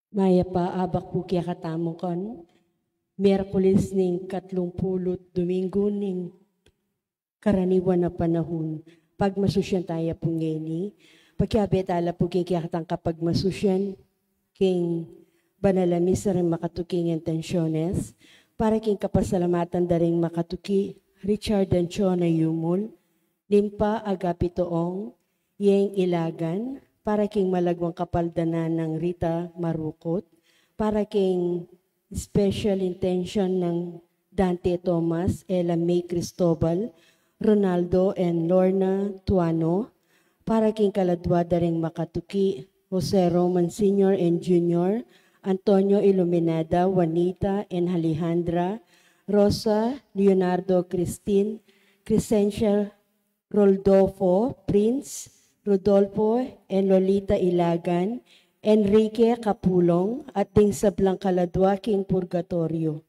Maya pa abak po kaya katamo kon. Miyerkules ning 30 Domingo ning karaniwan na panahon. Pag masusyan tayo po ngayni, pagkabet ala po kaya katang kapag masusyan, king banalamis na rin makatuking intensyones, para king kapasalamatan da rin makatuki Richard Anchona Yumul, limpa agapitoong, yeng ilagan, para king malagwang kapaldanan ng Rita Marukot, para king special intention ng Dante Thomas, Ella May Cristobal, Ronaldo and Lorna Tuano, para king kaladwa da rin makatuki Jose Roman Sr. and Jr., Antonio Iluminada, Juanita and Alejandra, Rosa, Leonardo, Christine, Crescencia, Rodolfo, Prince, Rodolfo and Lolita Ilagan, Enrique Capulong, at ding sablang kaladwa king Purgatorio.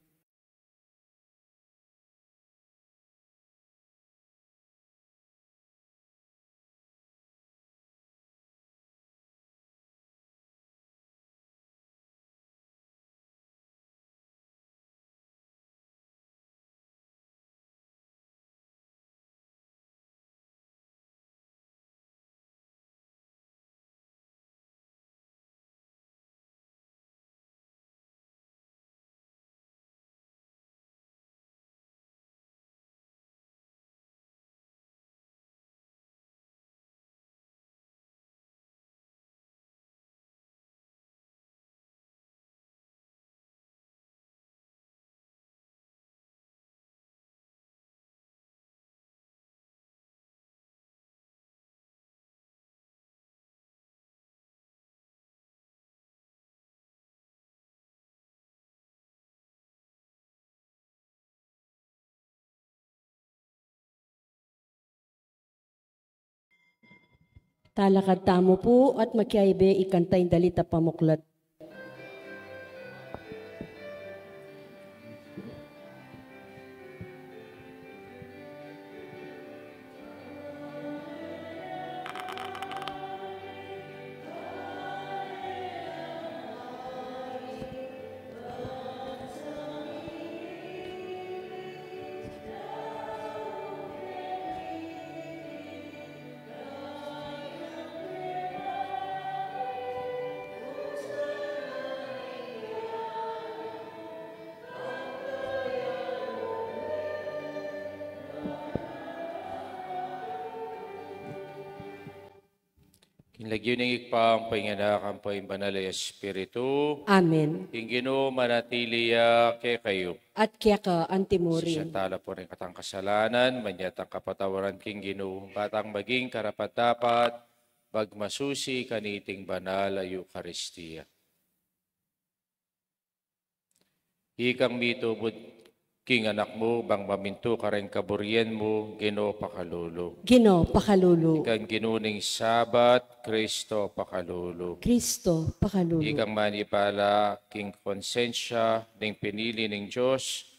Talakad tamo po at makiaybe ikantay dalita pamuklat. Kinlagyo ng ikpang painganak ang banal na Espiritu. Amen. Ingino manatiliya kay kayo. At kaya ka antimurin. Sa tala po rin katang kasalanan, manyatang kapatawaran king Ginoo, batang maging karapat-dapat, bagmasusi kaniting banal ay Eucharistia. Hikang mitubod king anak mo, bang maminto ka rin kaburyen mo, Ginoo pakalulu. Ginoo pakalulu. Ikang ginuning Sabat, Kristo pakalulu. Kristo pakalulu. Ikang manipala king konsensya ning pinili ning Diyos,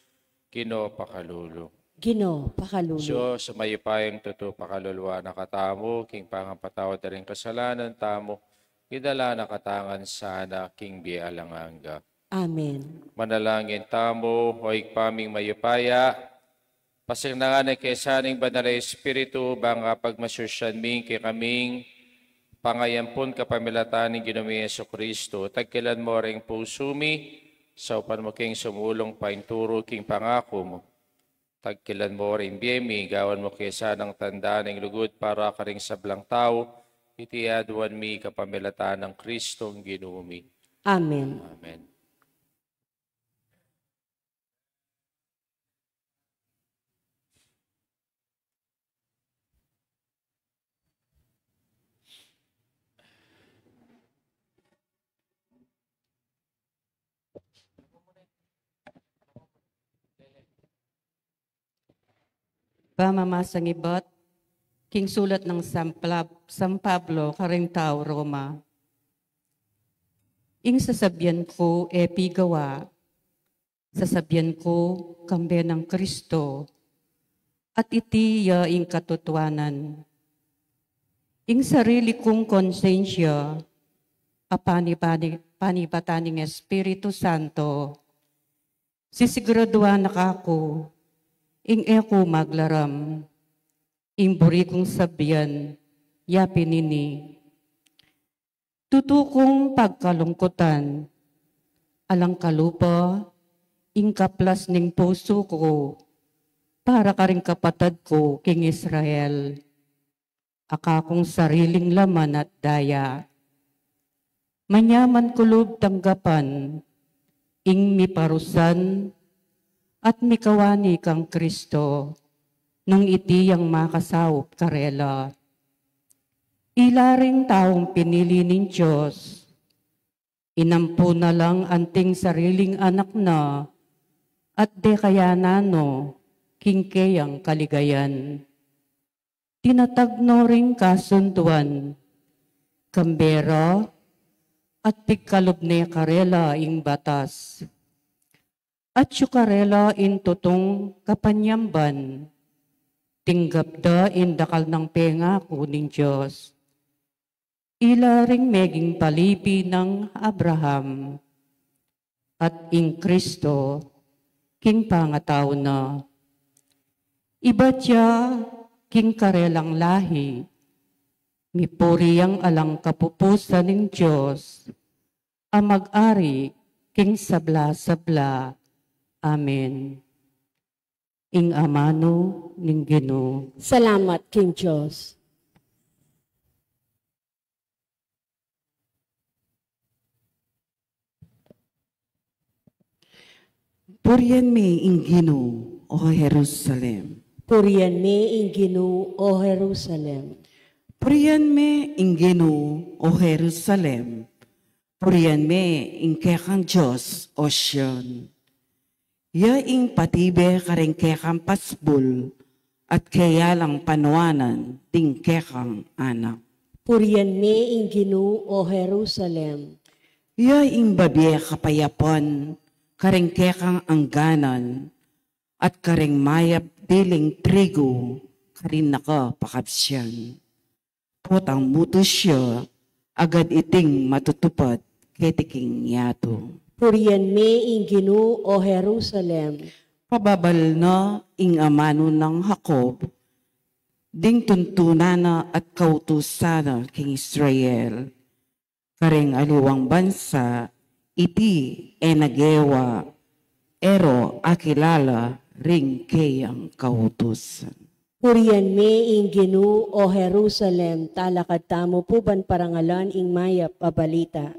Ginoo pakalulu. Ginoo pakalulu. So, sa mayipayang totoo pakaluluwa na katamo, king pangampatawad na rin kasalanan tamo, gidala na katangan sana king bialanganga. Amen. Manalangin tamo, hoig paming mayupaya, pasinangan kay saning banal na Espiritu, bang pagmasusyan ming kay kaming pangayampon kapamilatan ng Ginoong Jesucristo, tagkilan mo ring pusumi, sa upan mo king sumulong painturo king pangako mo. Tagkilan mo rin biyemi, gawan mo kay sanang tanda ng lugod para ka ring sablang tao, itiaduan mi kapamilatan ng Kristong Ginumi. Amen. Amen. Pamamasang ibat, king sulat ng San Pablo, Karintao, Roma. Ing sasabyan ko, epigawa, sasabyan ko, kambe ng Kristo, at iti ing katotohanan. Ing sarili kong konsensya, panibataning Espiritu Santo, sisiguraduhan na ako, ing eko maglaram, ing buri kong sabyan, yapin ini. Tutukong pagkalungkutan, alang kalupa, ing kaplas ning puso ko, para ka rin kapatad ko, King Israel. Akakong sariling laman at daya. Manyaman kulob tanggapan, ing miparusan, at mikawani kang Kristo, nung itiyang makasawop karela. Ilaring taong pinili ng Diyos, inampo na lang anting sariling anak na, at de kaya nano, kingkeyang kaligayan. Tinatagno ring kasunduan, kambera, at pigkalob ne karela ing batas. At syukarela in tutong kapanyamban, tinggapda in dakal ng pengako ning Diyos. Ila ring meging palipi ng Abraham, at ing Kristo, king pangataw na. Iba tiya, king karelang lahi, mipuri ang alang kapupusan ng Diyos, ang mag-ari, king sabla-sabla. Amen. Ing amano ning Ginoo. Salamat, King Diyos. Purihan mi ing Ginoo, o Jerusalem. Purihan mi ing Ginoo, o Jerusalem. Purihan mi ing Ginoo, o Jerusalem. Purihan mi ing kekang Diyos, o Sion. Ya ing patibe karing kekang pasbul, at kaya lang panuanan ting kekang anak. Purihan mi ing Ginoo, o Jerusalem. Ya ing babye kapayapan, karing kekang angganan, at karing mayap diling trigo, karin naka pakapsyan. Potang muto siya, agad iting matutupad, ketiking yato. Purihan mi ing Ginoo, o Jerusalem. Pababal na ing amano ng Jacob, ding tuntunana at kautusana king Israel. Karing aliwang bansa, iti enagewa, ero akilala ring kayang kautusan. Purihan mi ing Ginoo, o Jerusalem, talakad tamo puban parangalan ing mayap a balita.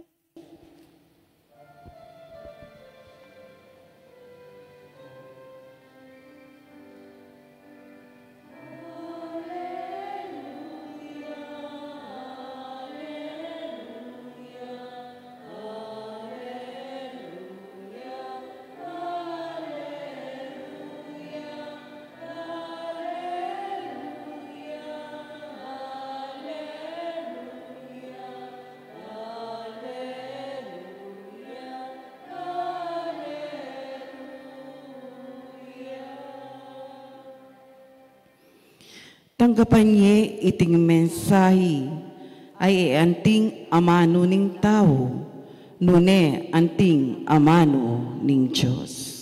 Tanggapan niya iting mensahe ay anting amano ning tao, nune anting amano ning Diyos.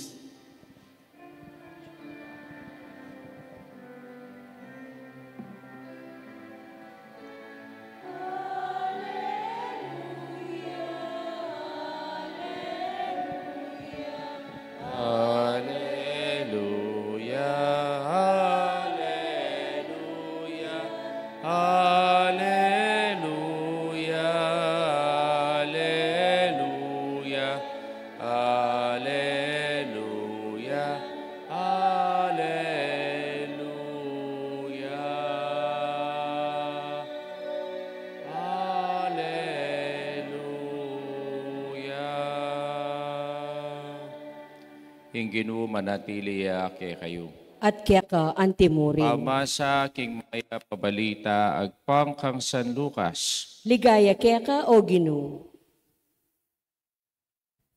Ing Ginoo manatili kay kayo. At kaya ka antimurin. Pamasa king maya pabalita agpang kang San Lucas. Ligaya kaya ka, o Ginoo.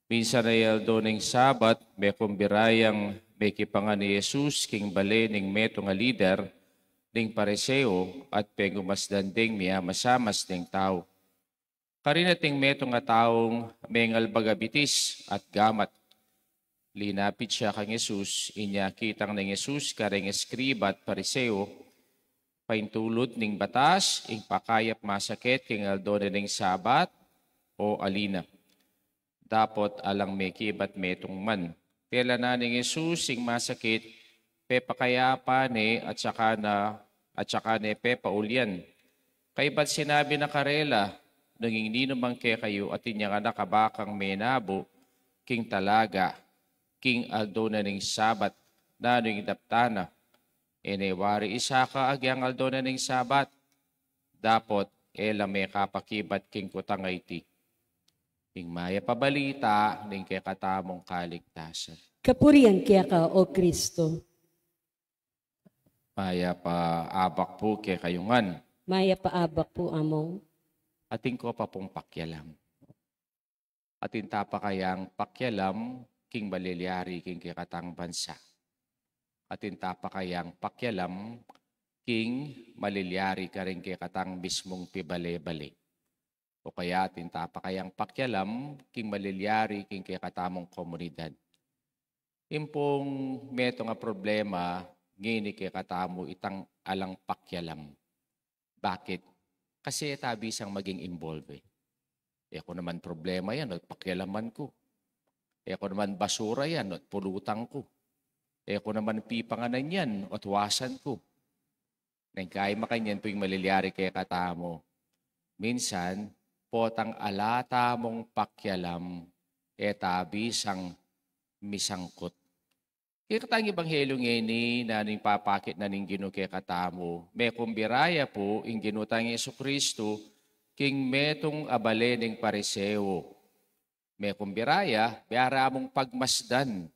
Minsan ay aldo ning Sabat, may kumbirayang may kipangan ni Jesus king bale ning meto nga lider ning pareseo at pengumasdan ding miya masamas ning tao. Karinating meto nga taong mengal bagabitis at gamat. Linapit siya kang Jesus, inya kitang ng Jesus kareng eskriba at pariseo, paintulot ning batas, ing pakayap masakit, king aldone ning sabat, o alina. Dapot alang mekibat metong man. Tela na ning Jesus, ing masakit, pepakayapa ni at saka ne pepaulyan. Kay ba't sinabi na karela, nanging ninumang ke kayo at inyang anak kabakang menabo, king talaga, king aldona ning sabat, na ning daptana. Enewari isa ka agyang aldona ning sabat, dapot ela may kapakibat king kutangay ti. King maya pabalita, ning kay katamong kaligtasan. Kapurian kaya ka, O Kristo. Maya pa abak po kay kayungan, Maya paabak po among. ating ko pa pong pakyalam. Atin tapa kayang pakyalam, king balilyari, king kikatang bansa. Atin tapa kayang pakyalam, king malilyari ka rin kikatang mismong pibale-bale. O kaya atin tapa kayang pakyalam, king malilyari, king kikatamong komunidad. Impong meto nga problema, ngini kikatamo itang alang pakyalam. Bakit? Kasi tabi isang maging involved. Ako naman problema yan, at pakialaman ko. Ako naman basura yan, at pulutang ko. Ako naman pipanganan yan, at wasan ko. Nang kaya makanyan po yung malilyari kaya katamo. Minsan, potang alata mong pakialam, tabi isang misangkot. Kaya katang ebanghelyo ngeni na ning papakit na ning Ginoo kay katamo. May kumbiraya po ing ginutang Yesu Kristo king metong abale ning pariseo. May kumbiraya biara mong pagmasdan.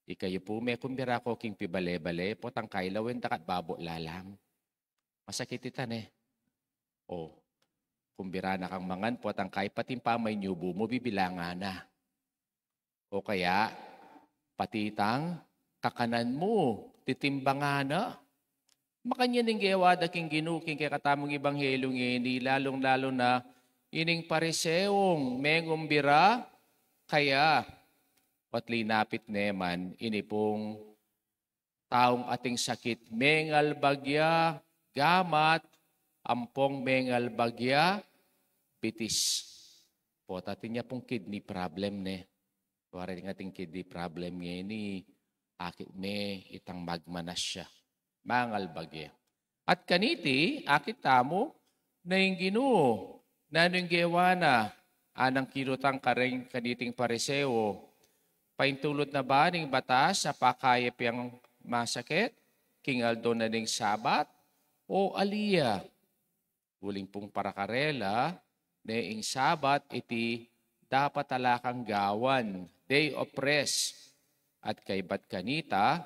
Ikayo po may kumbira ko king pibale-bale potang kailawen takat babo lalang. Masakit itan eh. O kumbira na kang mangan potang kay patimpa may nyubo mo bibilangan na. O kaya patitang kakanan mo, titimbangan na. Makanya ning gewada king ginuking kay katamong ebanghelyo ngini, lalong-lalo na ining pariseong mengumbira, kaya patli napit neman inipong taong ating sakit, mengal bagya, gamat, ampong mengal bagya, bitis. Potatin niya pong kidney problem ne. Wari nga ating kidney problem ngini, akit me itang magmanas siya. Mangal bagya. At kaniti, akit tamo na yung Ginoo, na yung gewana, anang kirutang kareng kaniting pariseo, paintulot na ba ning batas sa pakayap yung masakit, kingaldo na ning sabat, o aliya. Uling pong parakarela, na yung sabat iti dapat talakang gawan, day of rest. At kay bat kanita,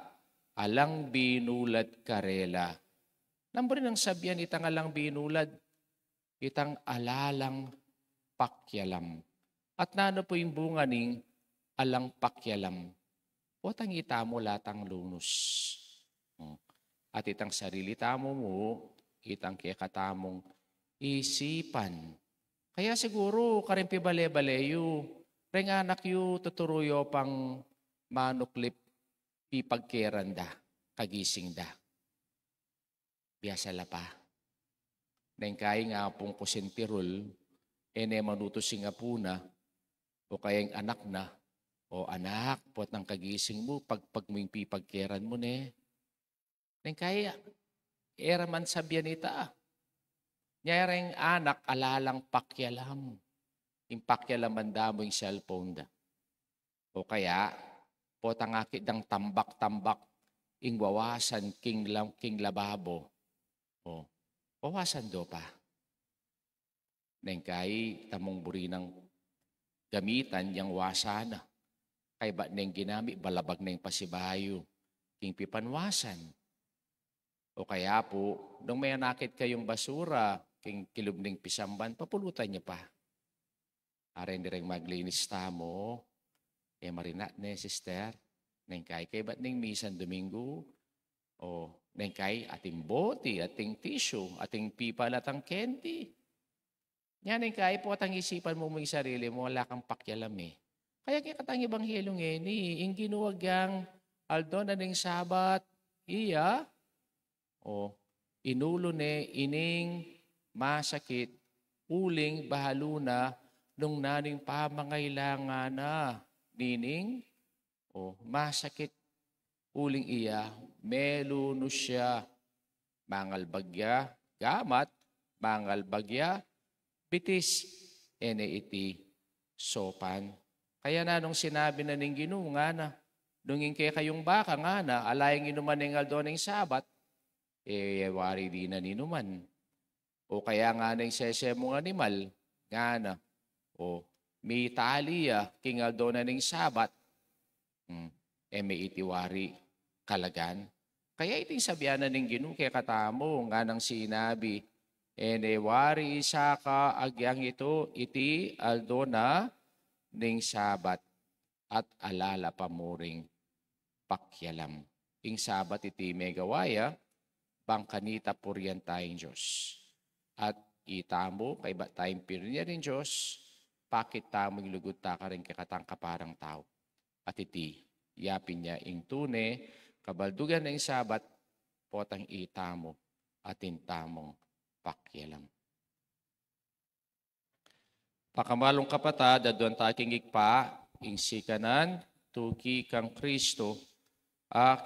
alang binulad karela. Nambari ng sabyan itang alang binulad, itang alalang pakyalam. At nano po yung bunga ning alang pakyalam. O tang itamo latang lunos. At itang sarili tamo mo, itang kikatamong isipan. Kaya siguro karimpi bale-baleyo, renganak yu tuturuyo pang manuklip pipagkeran da, kagising da. Biasa la pa. Nang kaya nga pong kusentirol, ene manuto singapuna, o kayang anak na, o anak, pot ng kagising mo, pag mo yung pipagkeran mo ne. Nang kaya, era man sabyan ita. Nyareng anak, alalang pakyalam. Yung pakyalaman da mo yung cellphone da. O kaya, potang akit dang tambak-tambak ing wawasan king lababo. O, wawasan do pa. Neng kay tamong buri ng gamitan yang wasana. Kay ba neng ginamit balabag neng pasibayo king pipanwasan. O kaya po, nung may anakit kayong basura king kilubning pisamban, papulutan niya pa. Aray direng maglinis tamo, marinat ne, sister. Neng kay ba't neng misan Domingo? O, neng kay ating bote, ating tissue, ating pipa latang candy. Yan ay kaya po atang isipan mo yung sarili mo, wala kang pakialam eh. Kaya kaya katang ebanghelyo ngeni, ing ginuwag yang aldo na ning sabat, iya, o inulo ne ining masakit, uling bahaluna nung naning pamangailangan na nining, o masakit uling iya, meluno siya, mangal bagya, gamat, mangal bagya, bitis, ene iti sopan. Kaya na nung sinabi na ning Ginoo nga na, nung kay kayong baka nga na, alayang inuman ng aldo ng sabat, wari di na ninuman. O kaya nga na yung sesemong animal, nga na, o may taliya, king aldo na ng sabat, may itiwari kalagan. Kaya iting sabihan na ng Ginoo kay katamo, nga nang sinabi, wari isa ka agyang ito, iti aldo na ning sabat at alala pamuring pakyalam. Ing sabat iti megawaya, bangkanita purian tayong Diyos. At itamo, kay ba tayong pirnya rin Diyos, pakit tamo ilugod ta ka rin kakatang kaparang tao. At iti, yapin niya ing tune, kabaldugan ng sabat, potang itamo at intamong pakyalam. Pakamalong kapatad, aduan taking igpa, ing sikanan, tuki kang Kristo,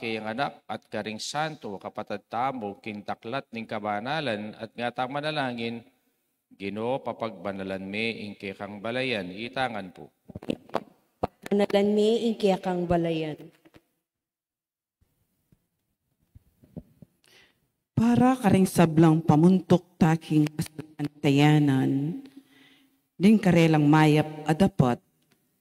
kayang anak at karing santo, kapatad tamo, kintaklat ning kabanalan, at nga tang manalangin, Ginoo papagbanalan me, ing kang balayan, itangan po. Banalan me, ing kang balayan. Para karing sablang pamuntok taking antayanan, din karelang mayap adapat,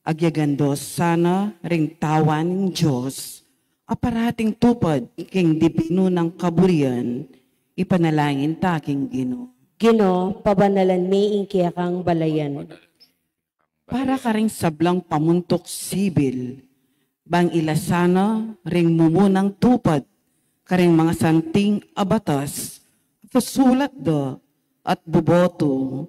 agyagandos sana ring tawan ng Diyos, aparating tupad king dipino ng kaburian, ipanalangin taking Ginoo. Ginoo, pabanalan me, ing kang balayan. Para karing sablang pamuntok sibil, bang ilasana ring mumunang tupad, karing mga santing abatas, pasulat do at buboto,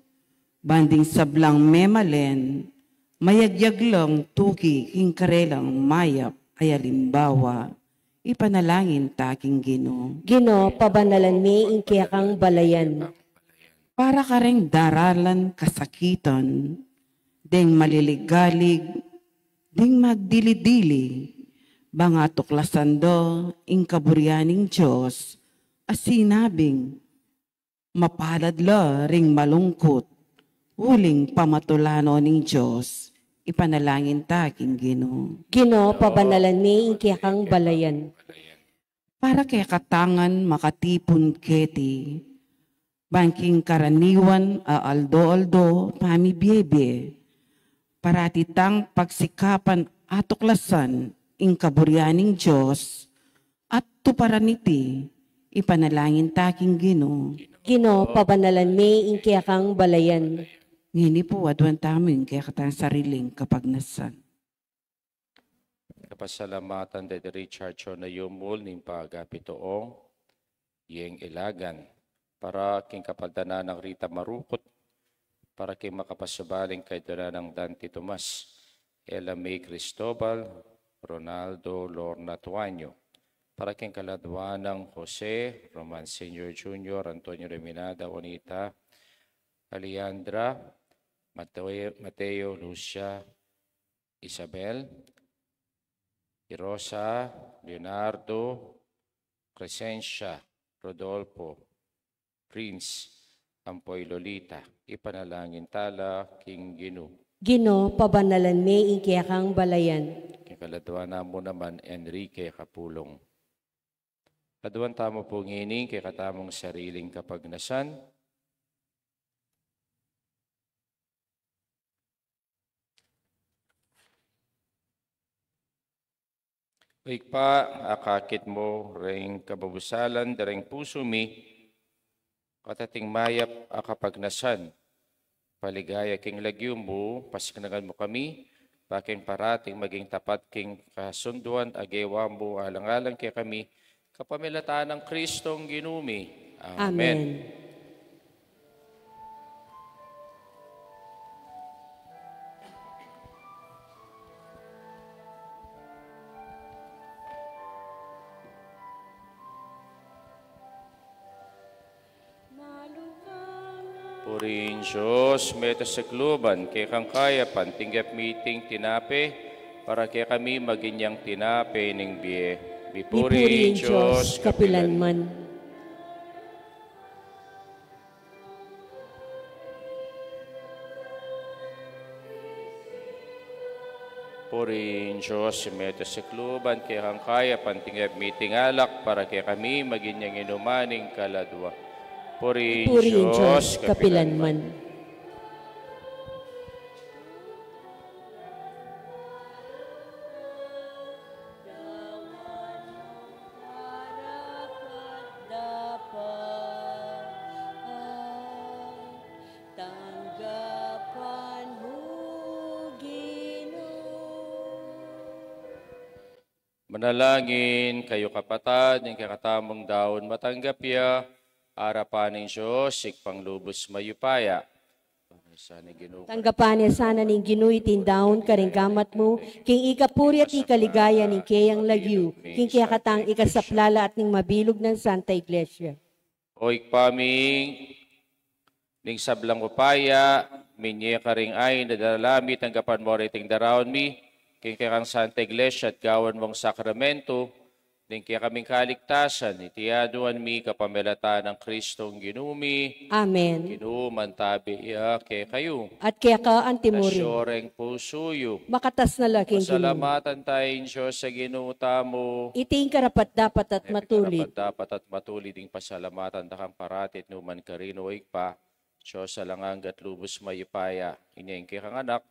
banding sablang memalen, mayagyag lang tuki king karelang mayap ay alimbawa, ipanalangin taking Ginoo. Ginoo, pabanalan me, ing kang balayan. Para karing daralan kasakitan, ding maliligalig, ding magdilidili, banga tuklasan do, ing kaburyaning Diyos, asinabing, mapalad la ring malungkot, huling pamatulano ning Diyos, ipanalangin taking Ginoo. Ginoo, pabanalan me, ing kang balayan. Para kay katangan makatipon keti, bangking karaniwan aldo-aldo pamibiyebe, paratitang pagsikapan atuklasan, ing kaburyaning Diyos, at tuparaniti, ipanalangin taking Ginoo. Ginoo, pabanalan me, ing kang balayan. Ngini po, adwan tamin kaya katang sariling kapagnasan. Kapasalamatan de Richard na yumul ning pagapitoong, yeng ilagan, para king kapaldana ng Rita Marukot, para king makapasabaling kay dana ng Dante Tomas, Ella May Cristobal, Ronaldo Lorna Tuanyo, para king kaladwa ng Jose, Roman Sr. Jr., Antonio Reminada, Juanita, Alejandra, Mateo, Lucia, Isabel, Rosa, Leonardo, Crescencia, Rodolfo, Prince, Ampoy Lolita, ipanalangin tala, King Ginoo. Ginoo, pabanalan me, ing kang balayan. Kaladwa na mo naman, Enrique Kapulong. Kaduan tamo po ngining, kay katamong sariling kapagnasan. Ikpa, akakit mo, ring kababusalan, daring puso mi, katating mayap akapagnasan, paligaya king lagyum mo, pasiknagan mo kami, paking parating maging tapat king kasunduan, agewa mo, alang-alang kay kami, kapamilataan ng Kristong Ginumi. Amen. Amen. Purihin Diyos, meta sa kluban, kay kang kaya pantinggap meeting tinape, para kay kami maginyang tinape ning biye. Purihin Diyos, kapilanman. Purihin Diyos, meta sa kluban, kay kang kaya pantinggap meeting alak, para kay kami maginyang inumaning kaladwa. Purihin Diyos, Diyos, kapilanman. Manalangin kayo kapatad, ng kakatamong daon matanggap ya, arapan ng Diyos, ikpanglubos mayupaya. Tanggapan niya sana ning ginuy tindaon karinggamat mo, king ikapuri at ikaligaya ning kayang lagyu, king kaya katang ikasaplala at ning mabilog ng Santa Iglesia. O ikpaming ning sablang upaya, minye karing ay nadalamit tanggapan mo riting daraon mi, king kaya kang Santa Iglesia at gawan mong sakramento, ning kaya kaming kaligtasan, itiyaduan mi kapamilata ng Kristong ginumi, Amen. ginuman tabi iya kay kayo. At kaya ka antimuri, Nasyoreng pusuyo. makatas na laking ginoo. Pasalamatan tayong Diyos sa ginuta mo. Iting karapat dapat at matulit. Dapat at matulid ding pasalamatan dakang paratit numan karino ikpa. Diyos sa langanggat lubos mayupaya. Inyeng kay kang anak.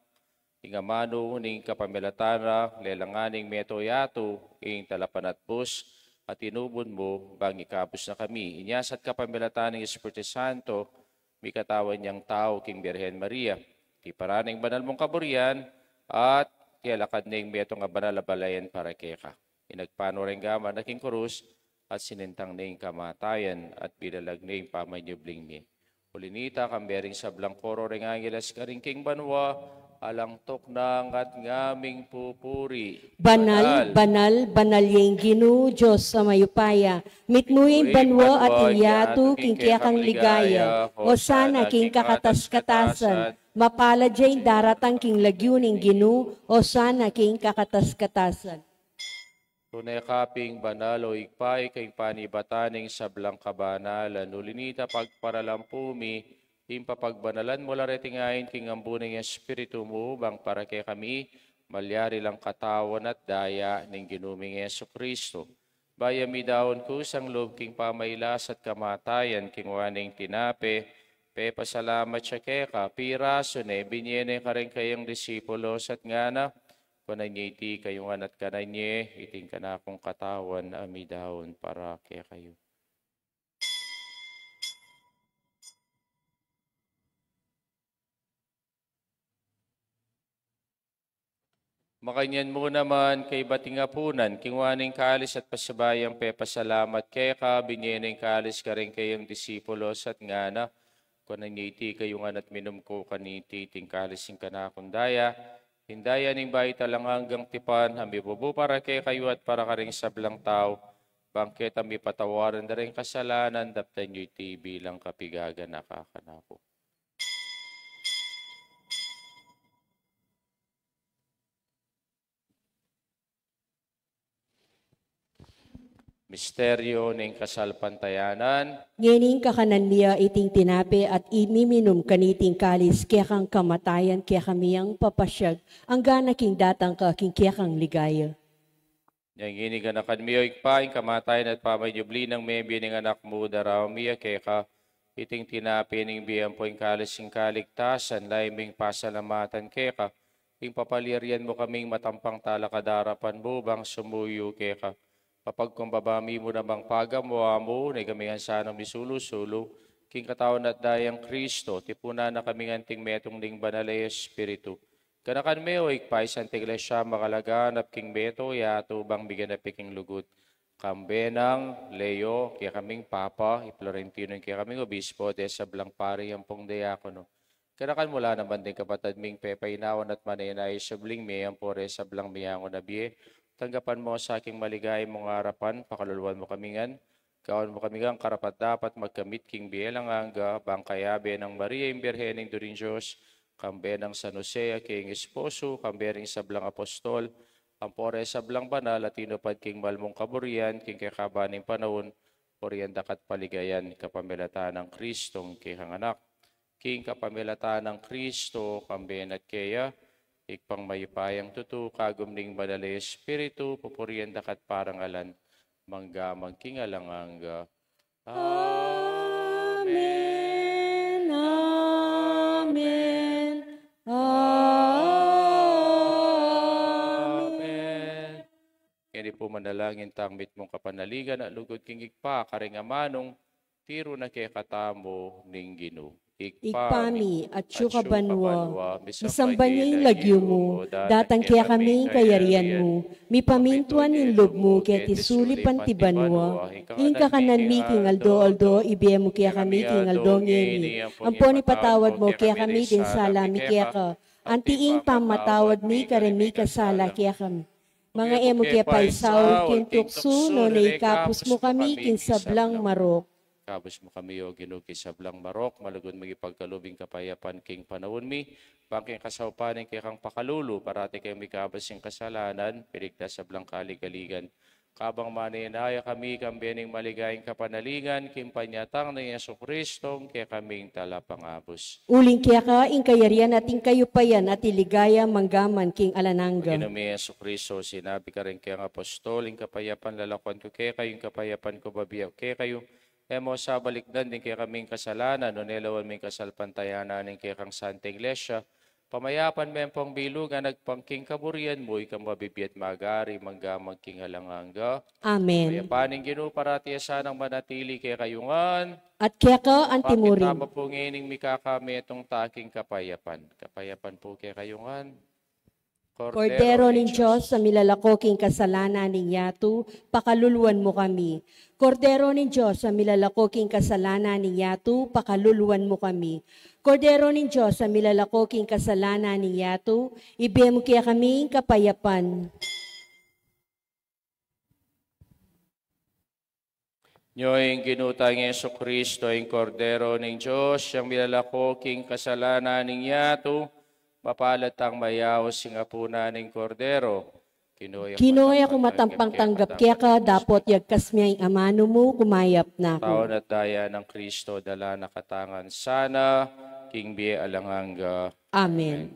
Ingamano ning kapamilatana, lelanganing metoyato, ing talapan at bus, at inubon mo, bang ikabos na kami. Inyasat kapamilatana ng Espiritu Santo, may katawan niyang tao, king Birhen Maria. Ti paraning banal mong kaburian, at tialakad ning meto nga banal na balayan para keka. Inagpano rin gama na king kurus, at sinintang ning kamatayan, at bilalag ning pamanyubling ni. Ulinita, kambering sa blangkoro ring angeles karing king banwa, alang toknang at ngaming pupuri. Banal, banal, banal yung Ginoo, Diyos sa mayupaya. Mitmuing banwa at iyatu, king kaya kang ligaya. O sana king kakatas-katasan. Mapala dyan daratang king lagyuning Ginoo, o sana king kakatas-katasan. Tunay kaping banal o ikpay kay panibataning sablang kabanalan. Ulinita pagparalampumi, impapagbanalan mo laretingayin king ambuning Espiritu mo, bang para kay kami, malyari lang katawan at daya ng ginuming Yesu Kristo. Bayami daon kusang loob king pamaylas at kamatayan, king waning tinape, pasalamat siya keka, piraso ne, binyene ka rin kayong disipulos at ngana, kunanyiti kayong anat kananye, iting ka na akong katawan, amidaon para kay kayo. Makanyan mo naman kay batingapunan, kingwaning kalis at pasabayang pasalamat kay ka, binyeneng kalis ka rin kayong disipulos at ngana, kunanyiti kayong anat minum ko kaniti, ting kalising kanakundaya, hindaya ning bayi talang hanggang tipan, hamibubu para kay kayo at para ka rin sablang tao, bangket ami patawaran na rin kasalanan, daptan nyo'y ti bilang kapigaga nakakanako. Misteryo ng kasalpantayanan. Ngening kakanan niya iting tinape at imiminum kaniting kalis, kaya kang kamatayan, kaya kamiyang papasyag, ang gana king datang ka, king kaya kang ligaya. Yang iniganakan miyo ikpaing kamatayan at pamayubli ng mebi ng anak mo daraw miya, kaya ka iting tinape ng biyang po'ing kalis ng kaligtasan, laiming pasalamatan kaya ka, ing papalirian mo kaming matampang talakadarapan mo, bang sumuyo kaya ka, papagkumbabami mo namang pagamuha mo, na kamihan sanang misulo-sulo, king katawan at dayang Kristo, tipuna na kaming anting metong ning banalay Espiritu. Kanakan meo, ikpay Santa Iglesia, makalaganap king meto, yato bang bigyan na piking lugut. Kambenang, Leo, kaya kaming Papa, Florentino, kaya kaming Obispo, desa blang pari ang pong diakono. Kanakan mula naman din kapatid ming pepainawan at manenay sa bling mayang pore sa blang miyango na biye. Tanggapan mo sa aking maligay mong harapan, pakaluluan mo kamingan, Kawan mo kami kang karapat dapat magkamit king bielang angga, bangkayabe ng Maria Imbirhening Durin Diyos, kambe ng San Jose, king esposo, kambe ring sablang apostol, ampore sablang banal, at tinupad king malmong kaburian, king kakabaning panahon, Oriyan dakat paligayan, kapamilatan ng Kristong kihang anak. King kapamilatan ng Kristo, kamben at kaya, ikpang mayupayang tutu, kagumning badali espiritu, pupuriyan dakat parangalan, mangga magkingalanganga. Amen. Amen. Amen. Kaya po manalangin tangmit mong kapanaligan at lugod king ikpa, karingamanong, tiro na kay katamo ning Ginoo. Ikpami at syuka banwa, misambay misamban niya yung lagyo mo, datang kaya kami kayarian mo, mipamintuan yung loob mo, kaya tisulipan ti banwa, ingka kanan mi king aldo, ibiya mo kaya kami king aldo ngeni, ampon ipatawad mo kaya kami din salami kaya ka, antiing pamatawad mi karen mi kasala kaya kami. Mga emo kaya paisaw, kin tukso, no naikapos mo kami kin sablang marok. Kabos mo kami o ginugi sa blang marok, malugod magipagkalubing kapayapan king panahon mi, bangking kasawpanin kay kang pakalulu, parati kayo may kabas yung kasalanan, piligtas sa blang kaligaligan. Kabang maninaya kami, kambiyaning maligayang kapanalingan, kimpanyatang na Yesu Kristong, kaya kaming talapangabos. Uling kaya ka, ing kayarian at ing kayupayan at iligaya manggaman king alanangga. Ginumi Yesu Kristo, sinabi ka rin kaya apostol, ing kapayapan lalakwan ko kaya kayong kapayapan ko babiyaw kaya kayo, emo sa balikdan din kaya kaming kasalanan, no nelawan ming kasalpantayanan ng kaya kang Santa Iglesia, pamayapan men pong bilugan, nagpangking kaburian mo, ikang mabibiyat magari, manggamang king halanganga. Amen. Payapaning Ginoo parati sanang manatili kaya kayungan. At kaya ka, antimurin. Pakitama po ngining mikakami itong taking kapayapan. Kapayapan po kaya kayungan. Kordero ng Diyos sa milalakoking kasalanan ng Yatu, pakaluluan mo kami. Kordero ng Diyos sa milalakoking kasalanan ng Yatu, pakaluluan mo kami. Kordero ng Diyos sa milalakoking kasalanan ng Yatu, ibigay mo kaya kami kapayapan. Nyo'y ginutang Yesu Kristo, ang Kordero ng Diyos, siyang milalakoking kasalanan ng Yatu, mapalat ang mayaw singapuna ng Kordero. Kinoy ako matampang tanggap kaya ka, dapot yagkas niya yung amano mo, kumayap na ako. Taon at daya ng Kristo, dala nakatangan sana, king biye alanganga. Amen.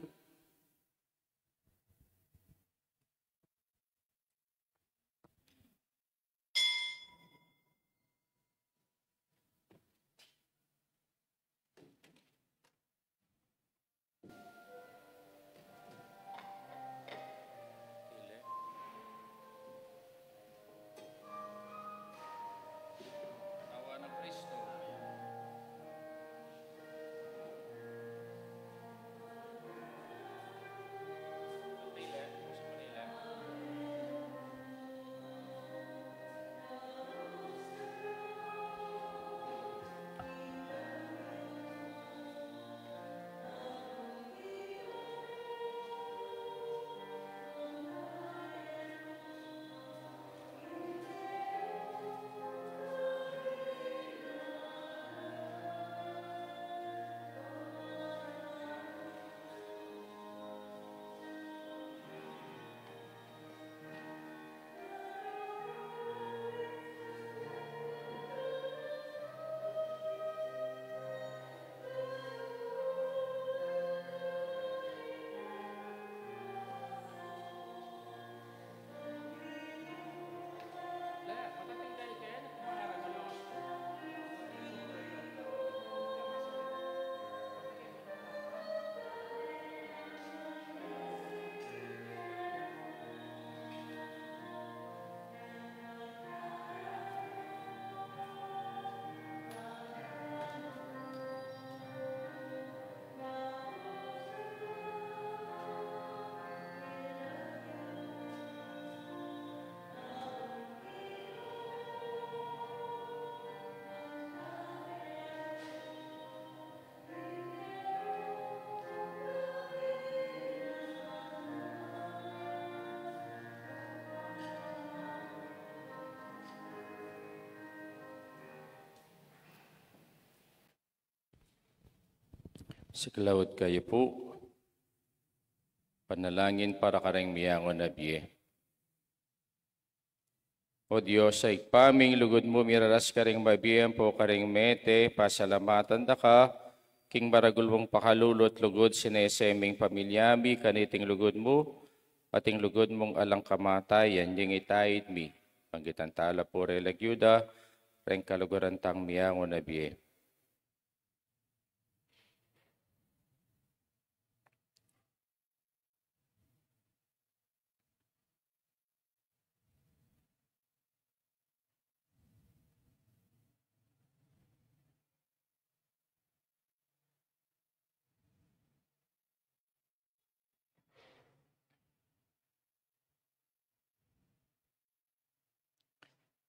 Siklaod kayo po. Panalangin para kareng miyangon na biye. O Diyos, sa ikpaming lugod mo, miraras ka rin mabiyang po ka rin mete, pasalamatan da ka, king maragul mong pakalulot lugod sineseming pamilyami, kaniting lugod mo, ating lugod mong alang kamatayan, yung itayid mi. Panggitan tala po relagyuda, rin kaluguran tang miyangon na biye.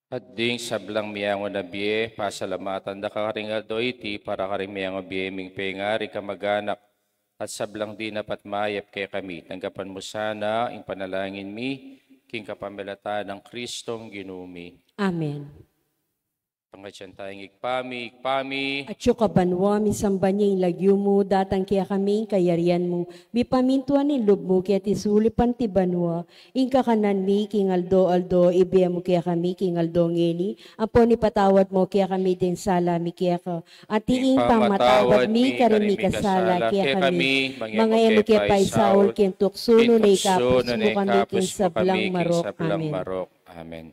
At ding sablang miyangon na biye, pasalamatan da kakaring iti para karing miyangon biye ming pengari kamaganak at sablang di napat mayap kay kami. Tanggapan mo sana ang panalangin mi, king kapamilatan ng Kristong ginumi. Amen. Pangatyan tayong ikpami. At yung kabanwa, misamba niya yung lagyo mo, datang kaya kami, kayarian mo. Bipamintuan ni lub mo, kaya tisulipan ti banwa. Inka kanan mi, king aldo, ibiya mo kaya kami, king aldo ngeni. Apo ni patawad mo, kaya kami din sala, mi kaya ka. At tiing pang matawad mi, karimi kasala, kaya kami. Mga emo kaya paisaul, king tuksuno na ikapos mo kami, king sablang marok. Amen. Amen.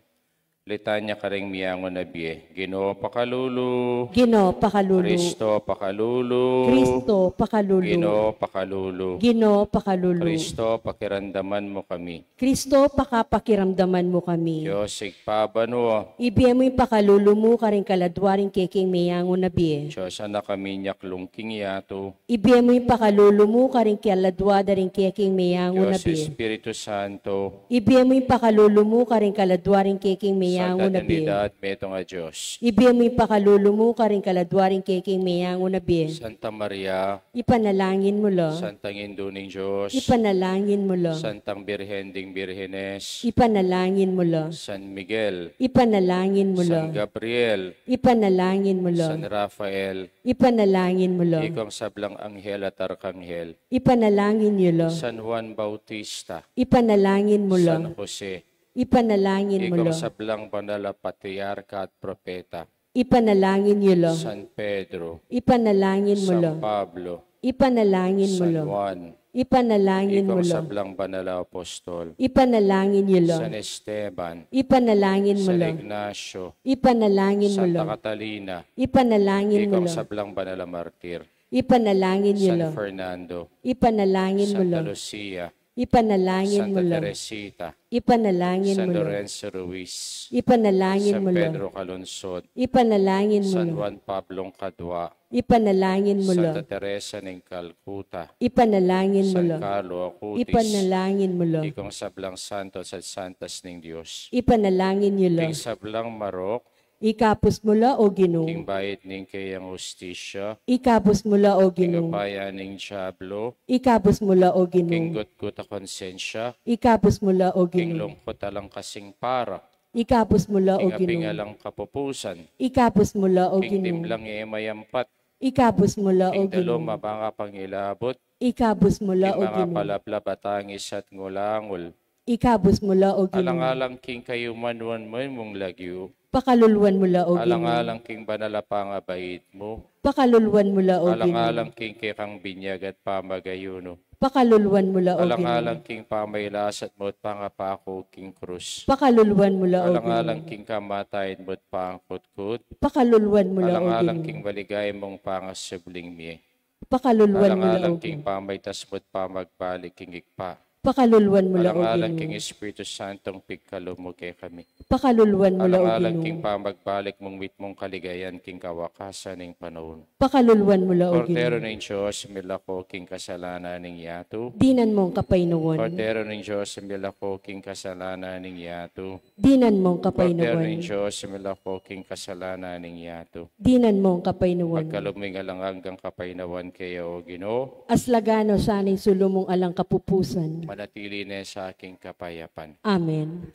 Litanya karing miyangon na biye. Ginoo pakalulu. Ginoo pakalulu. Kristo pakalulu. Kristo pakalulu. Ginoo pakalulu. Ginoo pakalulu. Kristo pakiramdaman mo kami. Kristo pakapakiramdaman mo kami. Diyos igpabano. Ibiya mo yung pakalulu mo karing kaladwaring keking mayangon na biye. Diyos anak kami nyaklong yato. Ibiya mo yung pakalulu mo karing kaladwa daring keking mayangon na Diyos biye. Espiritu Santo. Ibiya mo yung pakalulu mo karing kaladwaring keking mayangon Santa na biye. Trinidad, meto nga Diyos. Ibiya mo yung pakalulu mo karing kaladwaring keking mayangon na biye. Santa Maria. Ipanalangin mo lo. Santang Induning Diyos. Ipanalangin mo lo. Santang Birhen ding Birhenes. Ipanalangin mo lo. San Miguel. Ipanalangin mo lo. San Gabriel. Ipanalangin mo lo. San Rafael. Ipanalangin mo lo. Ikong sablang anghel at arkanghel. Ipanalangin niyo lo. San Juan Bautista. Ipanalangin mo San lo. Jose. Ipanalangin mo lo. Ikong sablang banal na patriarka at propeta. Ipanalangin niyo lo. San Pedro. Ipanalangin mo lo. San Pablo. Ipanalangin mo San lo. Juan. Ipanalangin mo Ikong lo. sablang banal na apostol. Ipanalangin niyo lo. San Esteban. Ipanalangin mo San lo. Ignacio. Ipanalangin mo lo. Santa Catalina. Ipanalangin mo Ikong lo. sablang banal na martir. Ipanalangin niyo lo. San Fernando. Ipanalangin mo Santa lo. Lucia. Ipanalangin mo Santa lo. Teresita. Ipanalangin San mo lo. Lorenzo Ruiz. Ipanalangin San mo lo. Pedro Calungsod. Ipanalangin mo San lo. Juan Pablong Kadwa. Ipanalangin mo lo. Santa Teresa ng Calcutta. Ipanalangin mo San lo. Carlo Acutis. Ipanalangin mo lo. Ikong sablang santo sa santas ng Diyos. Ipanalangin niyo lo. King sablang marok. Ikapos mo lo o Ginoo. King bayit ning kayang hustisya. Ikapos mo lo o King Ginoo. upaya ning Diablo. Ikapos mo lo o King Ginoo. gutgut a konsensya. Ikapos mo lo o King Ginoo. lungkot alang kasing para. Ikapos mo lo o King Ginoo. apingalang kapupusan. Ikapos mo lo o King Ginoo. timlang mayampat. Ikapos mo lo o King dalo Ginoo. mabanga pangilabot. Ikapos mo lo King o mga Ginoo. palablab at angis at ngulangul. Ikapos mo lo o Ginoo. Alang-alang king kayo manuan mo mong lagyo. Pakaluluwan mo lo o Ginoo. Alang-alang king banalapang abait mo. Pakaluluwan mo lo o Ginoo. Alang-alang king kikang binyag at pamagayuno. Pakaluluwan mo lo o Ginoo. Alang-alang king pamaylasat mo at pangapako king krus. Pakaluluwan mo lo o Alang-alang Ginoo. king kamatayin mo at pangkutkut. Pakaluluwan mo lo o Alang-alang Ginoo. king baligay mong pangasubling miye. Pakaluluwan mo lo o Alang-alang king Ginoo. pamaytas mo at pamagbalik king ikpa. Pakaluluwan mo lo o Alang-alang king Ginoo. Espiritu Santong pigkalo mo kay kami. Pakaluluwan mo lo o Alang-alang king Ginoo. pamagbalik mong mit mong kaligayan king kawakasan ng panahon. Pakaluluwan mo lo o Kordero Ginoo. ng Diyos, milako king kasalanan ng yato. Dinan mong kapaynuwan. Kordero ng Diyos, milako king kasalanan ng yato. Dinan mong Kordero ng kapaynuwan. Diyos, milako king kasalanan ng yato. Dinan mong kapaynuwan. Pagkaluming alangang kapainawan kayo, O Ginoo, Aslagano sanay sulumong alang kapupusan. manatili na sa aking kapayapan. Amen.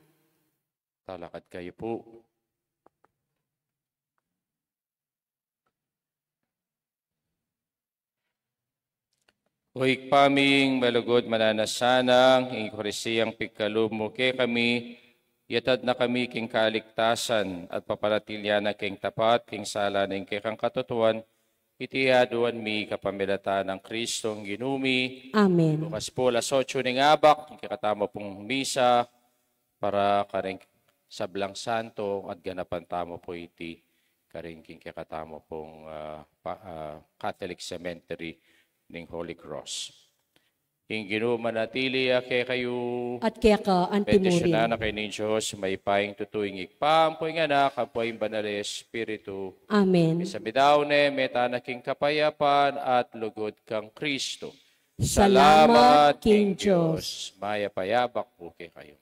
Talakad kayo po. Uig paming malugod mananasanang, ing korisiyang pigkalub mo kay kami, yatad na kami king kaligtasan at paparatilya na king tapat, king sala ng kay kang katotohan, itiaduan mi kapamilatan ng Kristong ginumi. Amen. Bukas po, alas 8 ng abak, kikatama pong misa, para karing sablang santo at ganapan tamo po iti karing kikatamo pong Catholic Cemetery ng Holy Cross. Ing ginumanatili kay kayo, At kaya ka, petisyon na antimurin. kay ni Diyos, may paing tutuing ikpam, po nga na, kapoy banal Espiritu. Amen. Sa bidaw ne, meta na king kapayapan at lugod kang Kristo. Salamat, King Diyos. Maya payabak po kay kayo.